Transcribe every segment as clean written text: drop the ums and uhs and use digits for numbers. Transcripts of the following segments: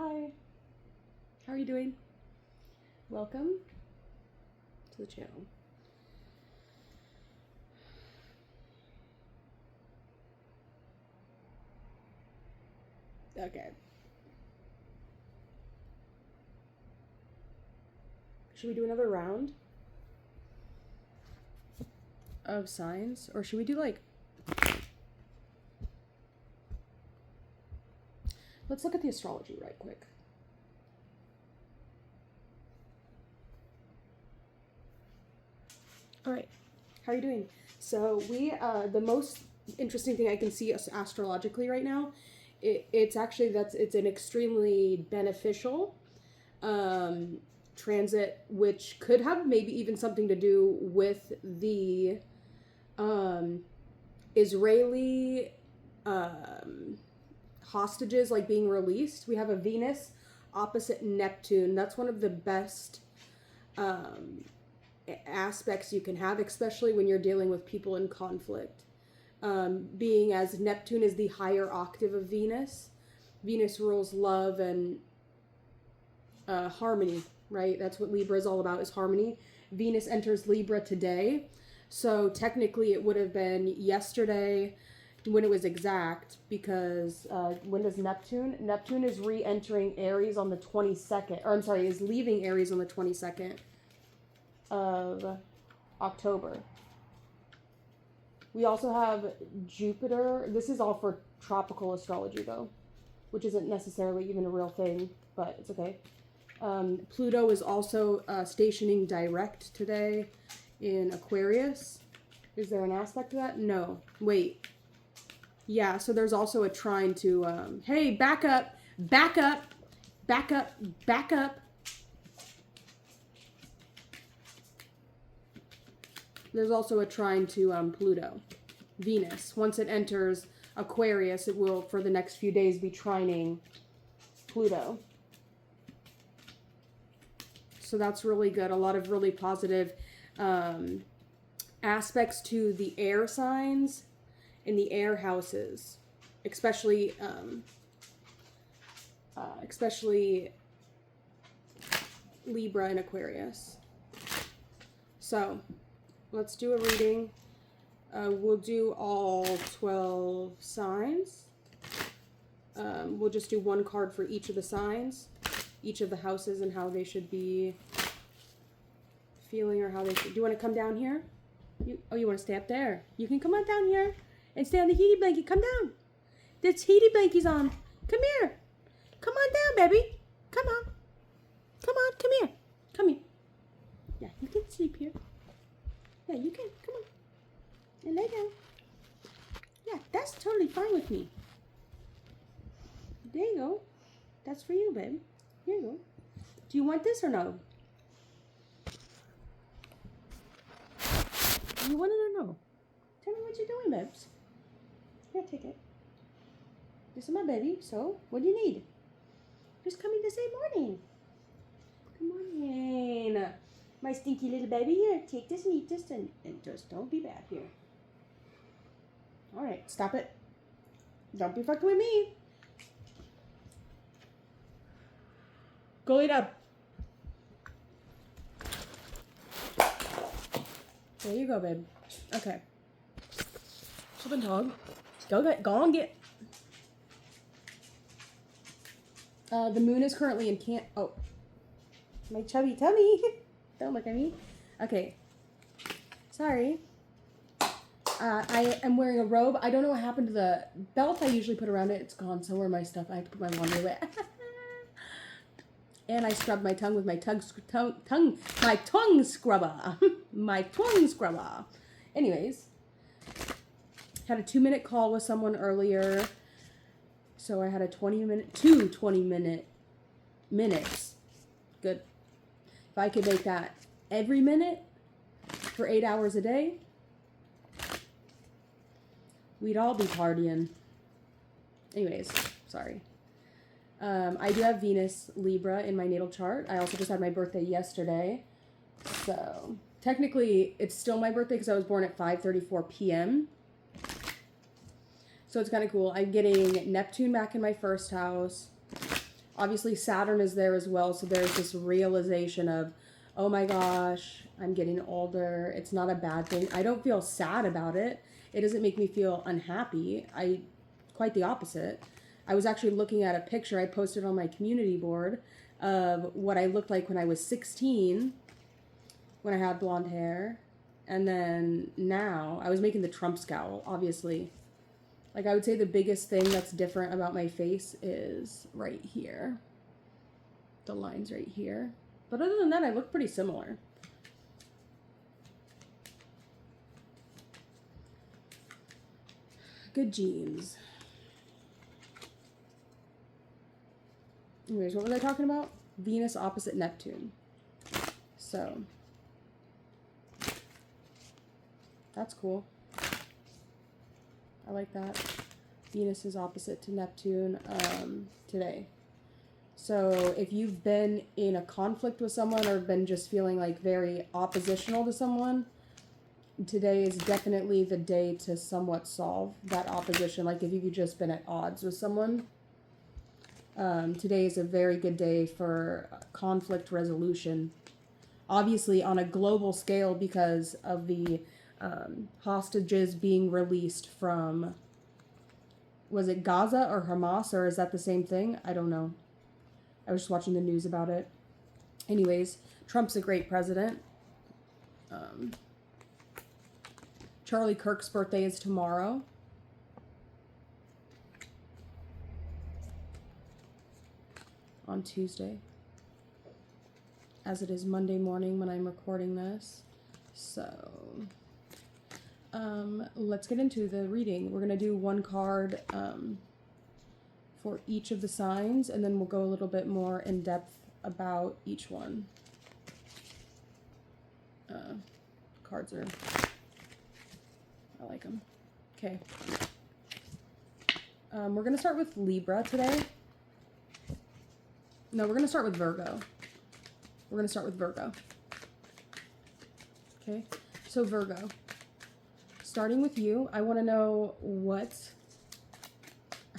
Hi, how are you doing? Welcome to the channel. Okay. Should we do another round of signs? Or should we do like... Let's look at the astrology right quick. All right, how are you doing? So the most interesting thing I can see astrologically right now, it's an extremely beneficial transit, which could have maybe even something to do with the Israeli hostages like being released. We have a Venus opposite Neptune. That's one of the best aspects you can have, especially when you're dealing with people in conflict. Being as Neptune is the higher octave of Venus. Venus rules love and harmony, right? That's what Libra is all about, is harmony. Venus enters Libra today. So technically it would have been yesterday when it was exact, because when does Neptune? Neptune is re-entering Aries on the 22nd, or I'm sorry, is leaving Aries on the 22nd of October. We also have Jupiter. This is all for tropical astrology though, which isn't necessarily even a real thing, but it's okay. Pluto is also stationing direct today in Aquarius. Is there an aspect to that? No. Wait. Yeah, so there's also a trine to, hey, back up, back up, back up, back up. There's also a trine to Pluto. Venus. Once it enters Aquarius, it will, for the next few days, be trining Pluto. So that's really good. A lot of really positive aspects to the air signs in the air houses, especially Libra and Aquarius. So let's do a reading. We'll do all 12 signs. We'll just do one card for each of the signs, each of the houses, and how they should be feeling, or how they should. Do you want to come down here? You want to stay up there? You can come on down here and stay on the heaty blanket. Come down. There's heaty blankets on. Come here. Come on down, baby. Come on. Come on. Come here. Come here. Yeah, you can sleep here. Yeah, you can. Come on. And lay down. Yeah, that's totally fine with me. There you go. That's for you, babe. Here you go. Do you want this or no? Do you want it or no? Tell me what you're doing, babes. Here, take it. This is my baby. So, what do you need? Just coming to say morning. Good morning. My stinky little baby. Here, take this and eat this, and just don't be bad here. All right, stop it. Don't be fucking with me. Go lay down. There you go, babe. Okay. Open dog. Go and get. The moon is currently in Oh. My chubby tummy. Don't look at me. Okay. Sorry. I am wearing a robe. I don't know what happened to the belt I usually put around it. It's gone. So are my stuff. I have to put my laundry away. And I scrubbed my tongue with my tongue scrubber. My tongue scrubber. Anyways, had a 2-minute call with someone earlier. So I had a 20 minutes. Good. If I could make that every minute for 8 hours a day, we'd all be partying. Anyways, sorry. I do have Venus Libra in my natal chart. I also just had my birthday yesterday. So technically it's still my birthday because I was born at 5:34 p.m. So it's kind of cool. I'm getting Neptune back in my first house. Obviously, Saturn is there as well, so there's this realization of, oh my gosh, I'm getting older. It's not a bad thing. I don't feel sad about it. It doesn't make me feel unhappy. Quite the opposite. I was actually looking at a picture I posted on my community board of what I looked like when I was 16, when I had blonde hair. And then now, I was making the Trump scowl, obviously. Like, I would say the biggest thing that's different about my face is right here. The lines right here. But other than that, I look pretty similar. Good genes. Anyways, what was I talking about? Venus opposite Neptune. So, that's cool. I like that. Venus is opposite to Neptune today. So if you've been in a conflict with someone or been just feeling like very oppositional to someone, today is definitely the day to somewhat solve that opposition. Like if you've just been at odds with someone, today is a very good day for conflict resolution. Obviously on a global scale because of the hostages being released from, was it Gaza or Hamas, or is that the same thing? I don't know. I was just watching the news about it. Anyways, Trump's a great president. Charlie Kirk's birthday is tomorrow. On Tuesday. As it is Monday morning when I'm recording this. So, let's get into the reading. We're going to do one card for each of the signs, and then we'll go a little bit more in depth about each one. Cards are, I like them. Okay. We're going to start with Libra today. No, we're going to start with Virgo. We're going to start with Virgo. Okay, so Virgo. Starting with you, I want to know what's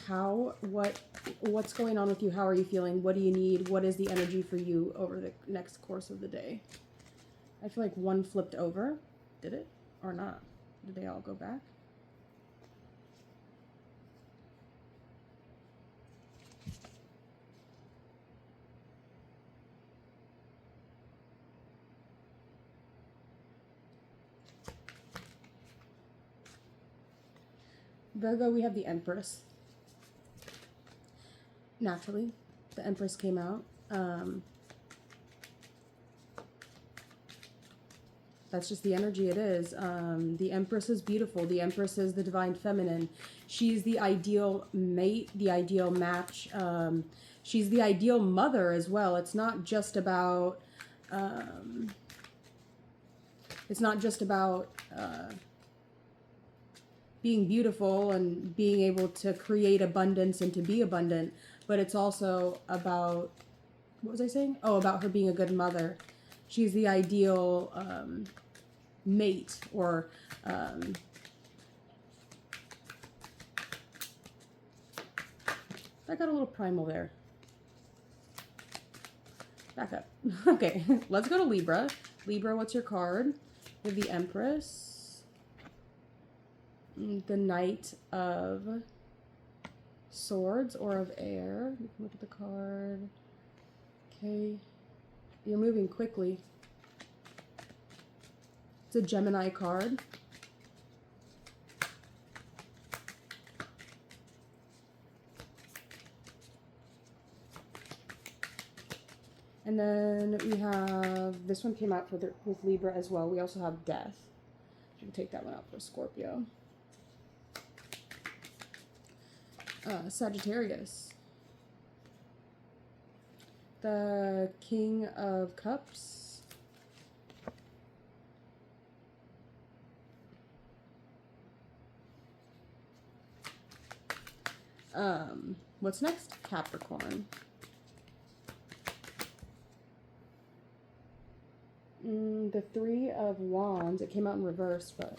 going on with you. How are you feeling? What do you need? What is the energy for you over the next course of the day? I feel like one flipped over. Did it? Or not? Did they all go back? Virgo, we have the Empress. Naturally, the Empress came out. That's just the energy it is. The Empress is beautiful. The Empress is the divine feminine. She's the ideal mate, the ideal match. She's the ideal mother as well. It's not just about being beautiful and being able to create abundance and to be abundant, but it's also about, what was I saying? Oh, about her being a good mother. She's the ideal mate, or I got a little primal there. Back up. Okay, let's go to Libra. Libra, what's your card? We have the Empress. The Knight of Swords, or of Air. Look at the card. Okay. You're moving quickly. It's a Gemini card. And then we have, this one came out with Libra as well. We also have Death. You can take that one out for Scorpio. Sagittarius. The King of Cups. What's next? Capricorn. The Three of Wands. It came out in reverse, but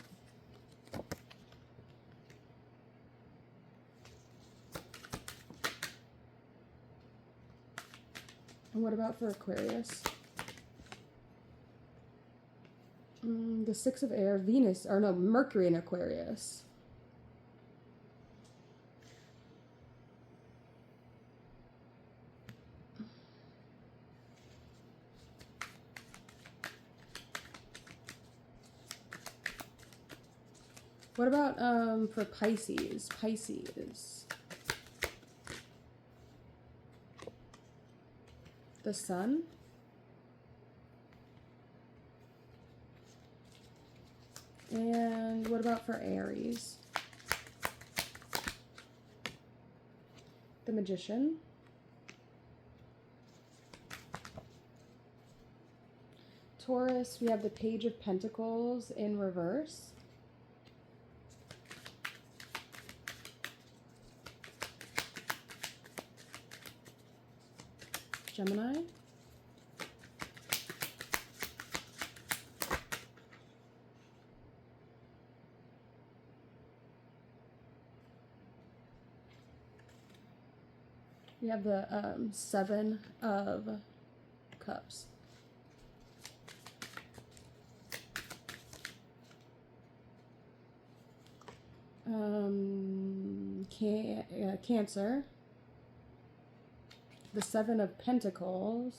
And what about for Aquarius? The Six of Air, Venus, or no, Mercury in Aquarius. What about for Pisces? Pisces. The Sun. And what about for Aries? The Magician. Taurus, we have the Page of Pentacles in reverse. Gemini. We have the Seven of Cups. Cancer. The Seven of Pentacles.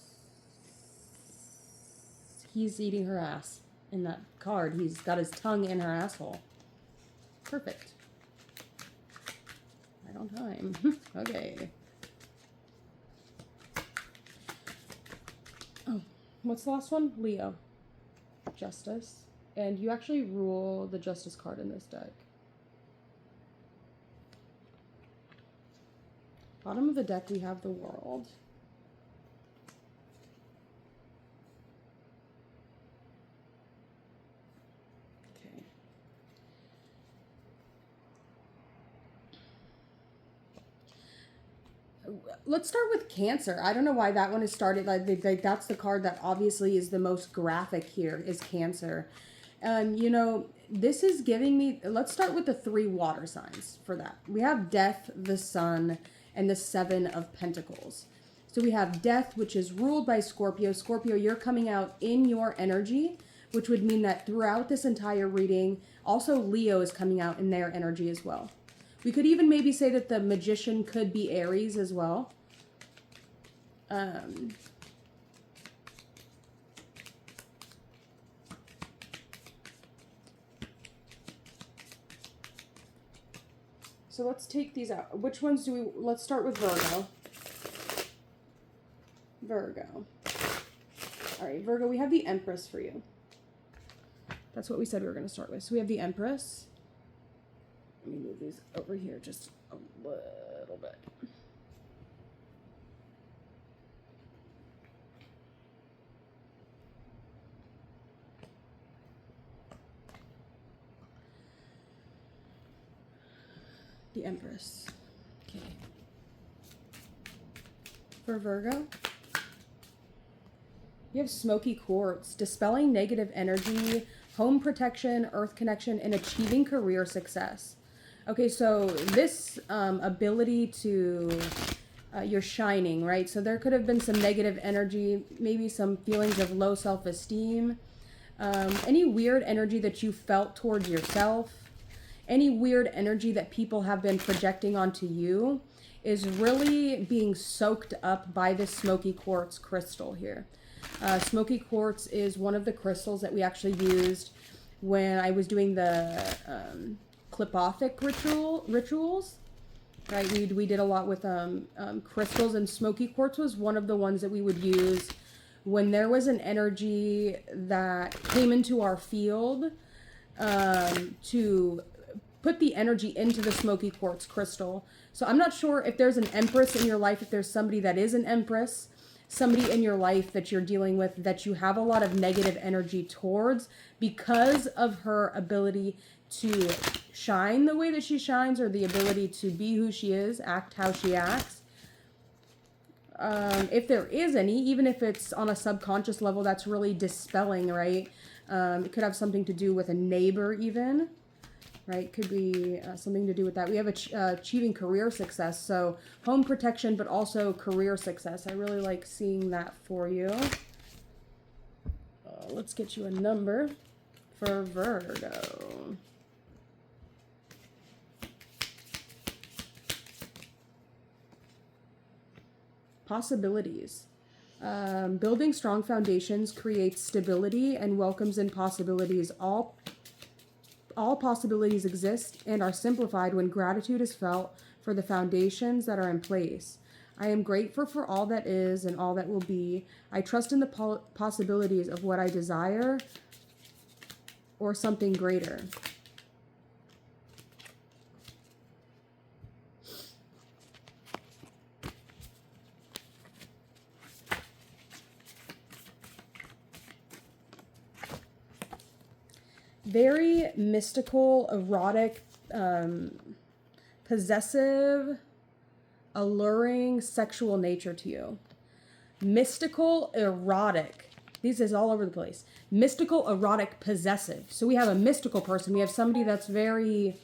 He's eating her ass in that card. He's got his tongue in her asshole. Perfect. Right on time. Okay. Oh, what's the last one? Leo. Justice. And you actually rule the Justice card in this deck. Bottom of the deck, we have the World. Okay. Let's start with Cancer. I don't know why that one is started. Like that's the card that obviously is the most graphic here, is Cancer. You know, this is giving me, let's start with the 3 water signs for that. We have Death, the Sun, and the Seven of Pentacles. So we have Death, which is ruled by Scorpio. Scorpio, you're coming out in your energy, which would mean that throughout this entire reading, also Leo is coming out in their energy as well. We could even maybe say that the Magician could be Aries as well. So let's take these out. Which ones do we... Let's start with Virgo. Virgo. All right, Virgo, we have the Empress for you. That's what we said we were going to start with. So we have the Empress. Let me move these over here just a little bit. The Empress. Okay. For Virgo, you have Smoky Quartz, dispelling negative energy, home protection, earth connection, and achieving career success. Okay, so this ability to, you're shining, right? So there could have been some negative energy, maybe some feelings of low self-esteem, any weird energy that you felt towards yourself. Any weird energy that people have been projecting onto you is really being soaked up by this Smoky Quartz crystal here. Smoky Quartz is one of the crystals that we actually used when I was doing the Clipothic rituals. Right, we did a lot with crystals, and Smoky Quartz was one of the ones that we would use when there was an energy that came into our field to put the energy into the Smoky Quartz crystal. So I'm not sure if there's an Empress in your life, if there's somebody that is an Empress, somebody in your life that you're dealing with that you have a lot of negative energy towards because of her ability to shine the way that she shines, or the ability to be who she is, act how she acts. If there is any, even if it's on a subconscious level, that's really dispelling, right? It could have something to do with a neighbor even. right? Could be something to do with that. We have achieving career success. So home protection, but also career success. I really like seeing that for you. Let's get you a number for Virgo. Possibilities. Building strong foundations creates stability and welcomes in possibilities. All possibilities exist and are simplified when gratitude is felt for the foundations that are in place. I am grateful for all that is and all that will be. I trust in the possibilities of what I desire or something greater. Very mystical, erotic, possessive, alluring sexual nature to you. Mystical, erotic. These is all over the place. Mystical, erotic, possessive. So we have a mystical person. We have somebody that's very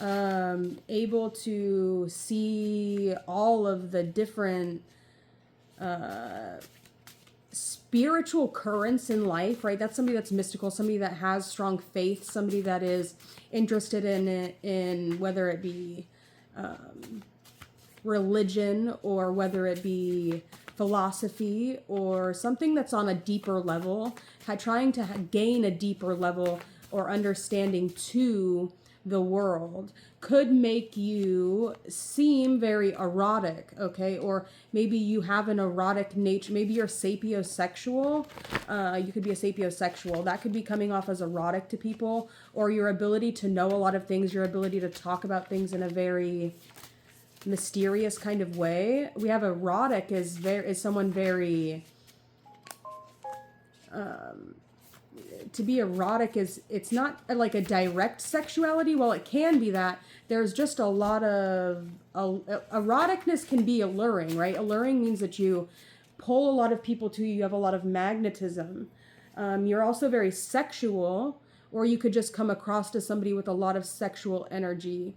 able to see all of the different spiritual currents in life, right? That's somebody that's mystical, somebody that has strong faith, somebody that is interested in whether it be religion or whether it be philosophy or something that's on a deeper level, trying to gain a deeper level or understanding to the world, could make you seem very erotic, okay? Or maybe you have an erotic nature. Maybe you're sapiosexual. You could be a sapiosexual. That could be coming off as erotic to people, or your ability to know a lot of things, your ability to talk about things in a very mysterious kind of way. We have erotic is someone very to be erotic is, it's not like a direct sexuality. Well, it can be that. There's just a lot of eroticness can be alluring, right? Alluring means that you pull a lot of people to you. You have a lot of magnetism. You're also very sexual, or you could just come across to somebody with a lot of sexual energy,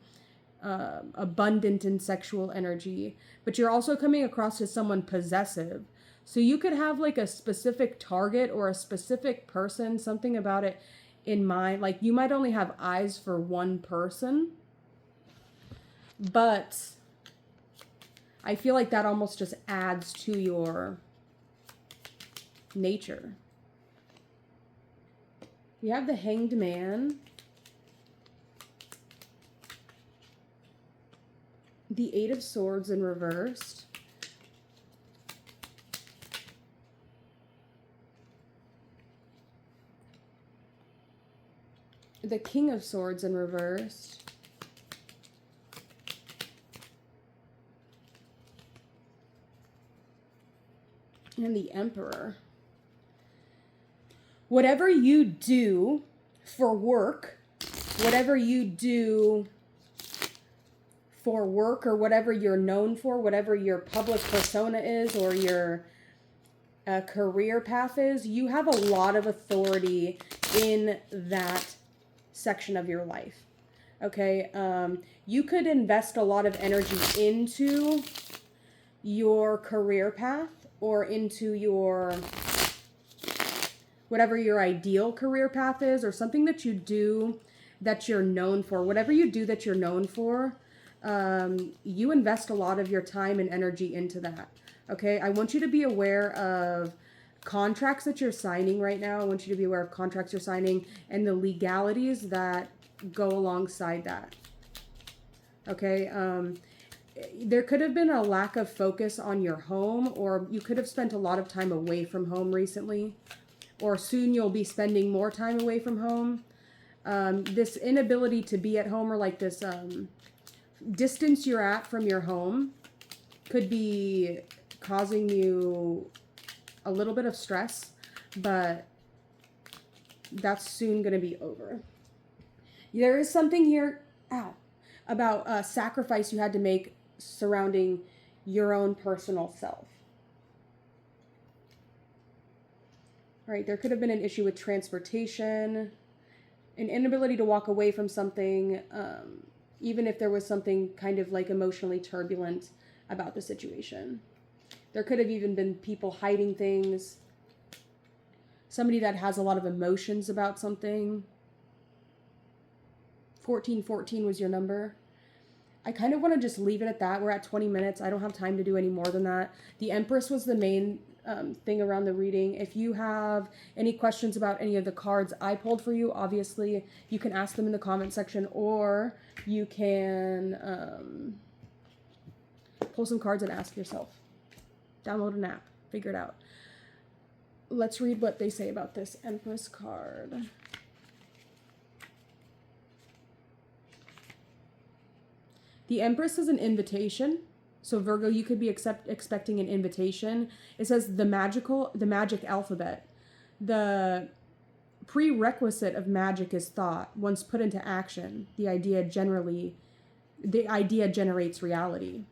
abundant in sexual energy. But you're also coming across as someone possessive. So you could have like a specific target or a specific person, something about it in mind. Like you might only have eyes for one person, but I feel like that almost just adds to your nature. We have the Hanged Man, the Eight of Swords in reversed, the King of Swords in reversed, and the Emperor. Whatever you do for work, whatever you do for work, or whatever you're known for, whatever your public persona is, or your career path is, you have a lot of authority in that section of your life. Okay, you could invest a lot of energy into your career path or into your whatever your ideal career path is, or something that you do that you're known for. Whatever you do that you're known for, you invest a lot of your time and energy into that. Okay, I want you to be aware of contracts that you're signing right now. I want you to be aware of contracts you're signing and the legalities that go alongside that. Okay, there could have been a lack of focus on your home, or you could have spent a lot of time away from home recently, or soon you'll be spending more time away from home. This inability to be at home, or like this distance you're at from your home, could be causing you a little bit of stress, but that's soon going to be over. There is something here about a sacrifice you had to make surrounding your own personal self. All right, there could have been an issue with transportation, an inability to walk away from something, even if there was something kind of like emotionally turbulent about the situation. There could have even been people hiding things. Somebody that has a lot of emotions about something. 1414 was your number. I kind of want to just leave it at that. We're at 20 minutes. I don't have time to do any more than that. The Empress was the main thing around the reading. If you have any questions about any of the cards I pulled for you, obviously you can ask them in the comment section, or you can pull some cards and ask yourself. Download an app. Figure it out. Let's read what they say about this Empress card. The Empress is an invitation. So Virgo, you could be expecting an invitation. It says the magic alphabet. The prerequisite of magic is thought. Once put into action, the idea generates reality.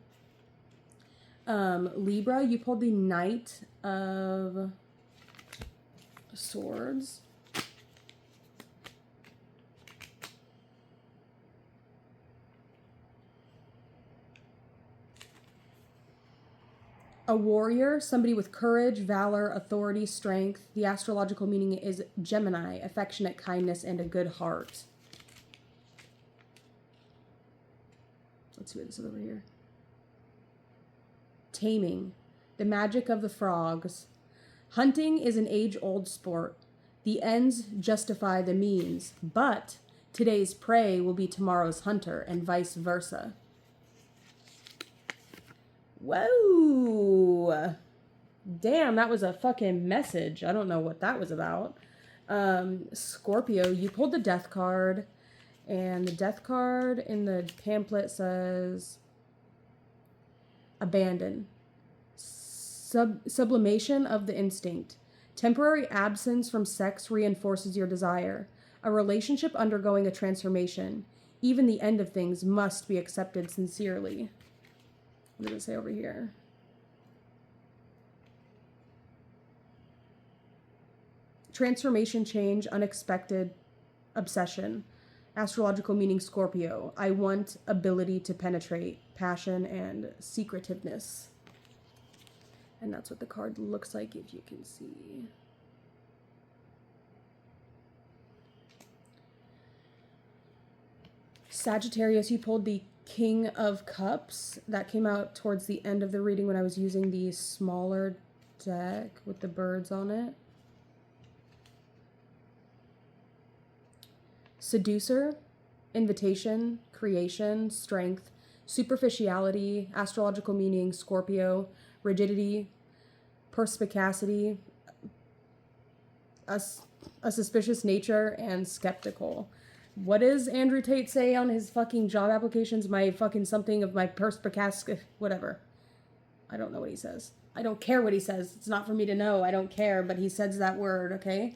Libra, you pulled the Knight of Swords. A warrior, somebody with courage, valor, authority, strength. The astrological meaning is Gemini, affectionate kindness, and a good heart. Let's see what this is over here. Taming, the magic of the frogs. Hunting is an age-old sport. The ends justify the means, but today's prey will be tomorrow's hunter, and vice versa. Whoa. Damn, that was a fucking message. I don't know what that was about. Scorpio, you pulled the Death card, and the Death card in the pamphlet says abandon. Sublimation of the instinct. Temporary absence from sex reinforces your desire. A relationship undergoing a transformation. Even the end of things must be accepted sincerely. What does it say over here? Transformation, change, unexpected, obsession. Astrological meaning Scorpio. I want ability to penetrate, passion, and secretiveness. And that's what the card looks like, if you can see. Sagittarius, you pulled the King of Cups. That came out towards the end of the reading when I was using the smaller deck with the birds on it. Seducer, invitation, creation, strength, superficiality, astrological meaning Scorpio, rigidity, perspicacity, a suspicious nature, and skeptical. What does Andrew Tate say on his fucking job applications? My fucking something of my perspicacity, whatever. I don't know what he says. I don't care what he says. It's not for me to know. I don't care, but he says that word, okay?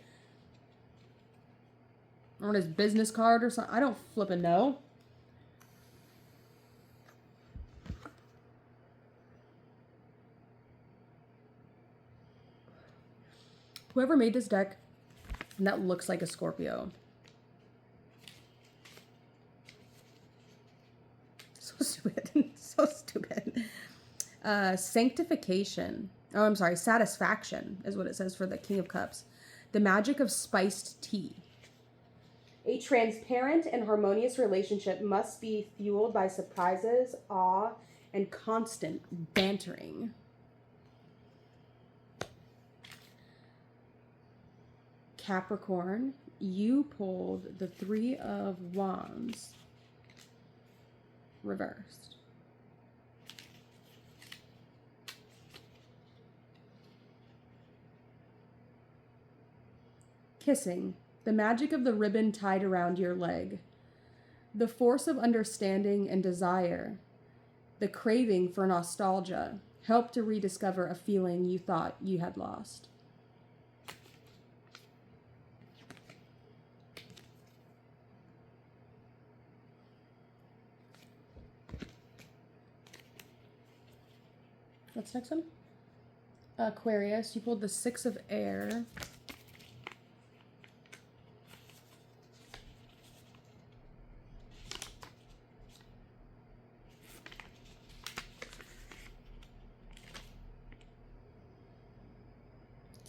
On his business card or something. I don't flippin' know. Whoever made this deck, and that looks like a Scorpio. So stupid. So stupid. Sanctification. Oh, I'm sorry. Satisfaction is what it says for the King of Cups. The magic of spiced tea. A transparent and harmonious relationship must be fueled by surprises, awe, and constant bantering. Capricorn, you pulled the Three of Wands reversed. Kissing, the magic of the ribbon tied around your leg. The force of understanding and desire. The craving for nostalgia. Help to rediscover a feeling you thought you had lost. What's next one? Aquarius, you pulled the Six of Air.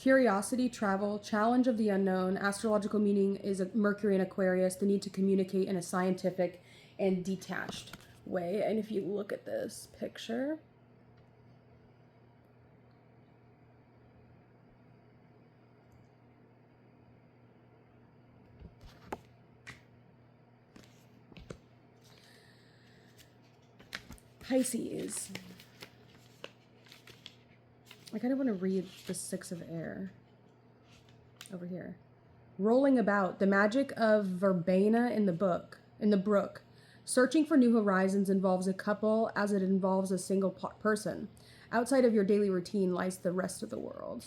Curiosity, travel, challenge of the unknown. Astrological meaning is a Mercury and Aquarius, the need to communicate in a scientific and detached way. And if you look at this picture, Pisces. I kind of want to read the Six of Air over here. Rolling about, the magic of verbena in the brook. Searching for new horizons involves a couple as it involves a single person. Outside of your daily routine lies the rest of the world.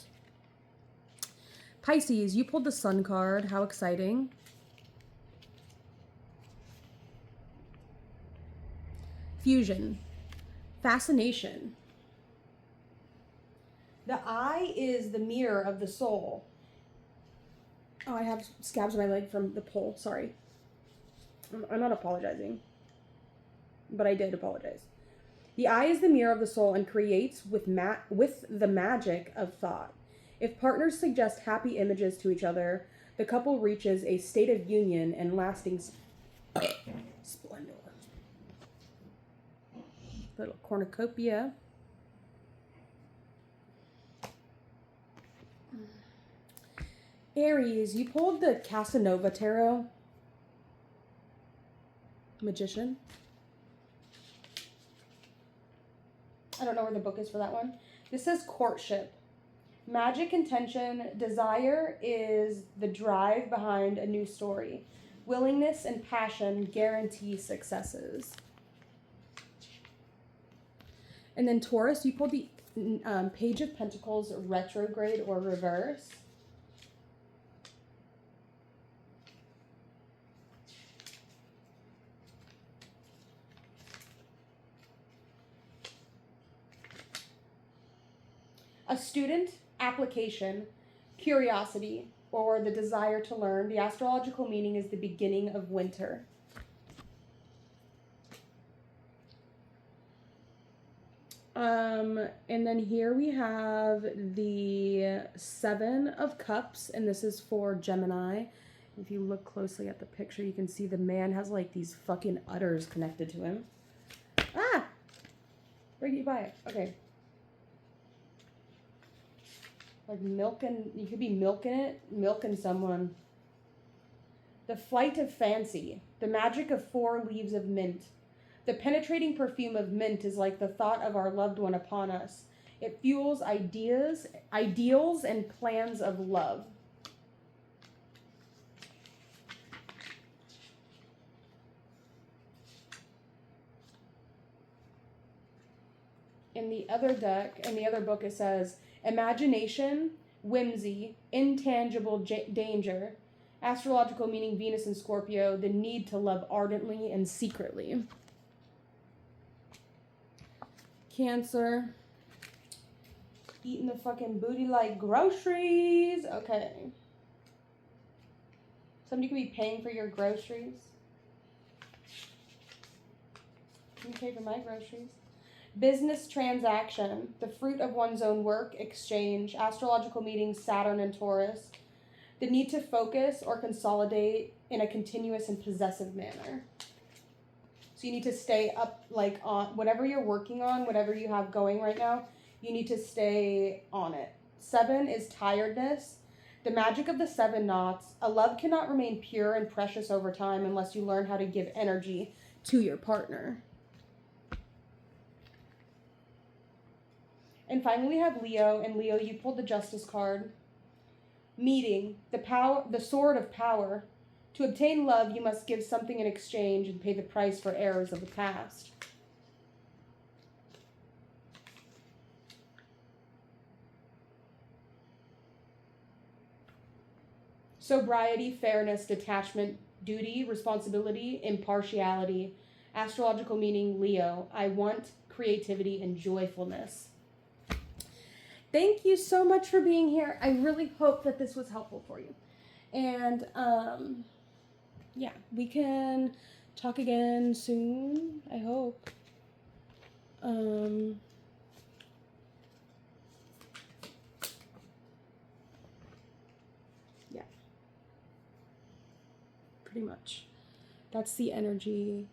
Pisces, you pulled the Sun card. How exciting. Fusion. Fascination. The eye is the mirror of the soul. Oh, I have scabs on my leg from the pull. Sorry. I'm not apologizing. But I did apologize. The eye is the mirror of the soul and creates with the magic of thought. If partners suggest happy images to each other, the couple reaches a state of union and lasting splendor. Little cornucopia. Aries, you pulled the Casanova Tarot. Magician. I don't know where the book is for that one. This says courtship. Magic intention. Desire is the drive behind a new story. Willingness and passion guarantee successes. And then Taurus, you pulled the Page of Pentacles retrograde or reverse. A student, application, curiosity, or the desire to learn. The astrological meaning is the beginning of winter. And then here we have the Seven of Cups, and this is for Gemini. If you look closely at the picture, you can see the man has like these fucking udders connected to him. Ah! Where did you buy it? Okay. Like milking, you could be milking someone. The flight of fancy, the magic of 4 leaves of mint. The penetrating perfume of mint is like the thought of our loved one upon us. It fuels ideals, and plans of love. In the other deck, in the other book, it says, imagination, whimsy, intangible danger. Astrological meaning Venus and Scorpio, the need to love ardently and secretly. Cancer, eating the fucking booty like groceries. Okay. Somebody could be paying for your groceries. You can pay for my groceries. Business transaction, the fruit of one's own work, exchange. Astrological meetings, Saturn and Taurus. The need to focus or consolidate in a continuous and possessive manner. So you need to stay up, like, on whatever you're working on, whatever you have going right now, you need to stay on it. 7 is tiredness. The magic of the 7 knots. A love cannot remain pure and precious over time unless you learn how to give energy to your partner. And finally we have Leo, and Leo, you pulled the Justice card. Meeting, the sword of power. To obtain love, you must give something in exchange and pay the price for errors of the past. Sobriety, fairness, detachment, duty, responsibility, impartiality. Astrological meaning, Leo. I want creativity and joyfulness. Thank you so much for being here. I really hope that this was helpful for you. And, yeah, we can talk again soon, I hope. Yeah. Pretty much. That's the energy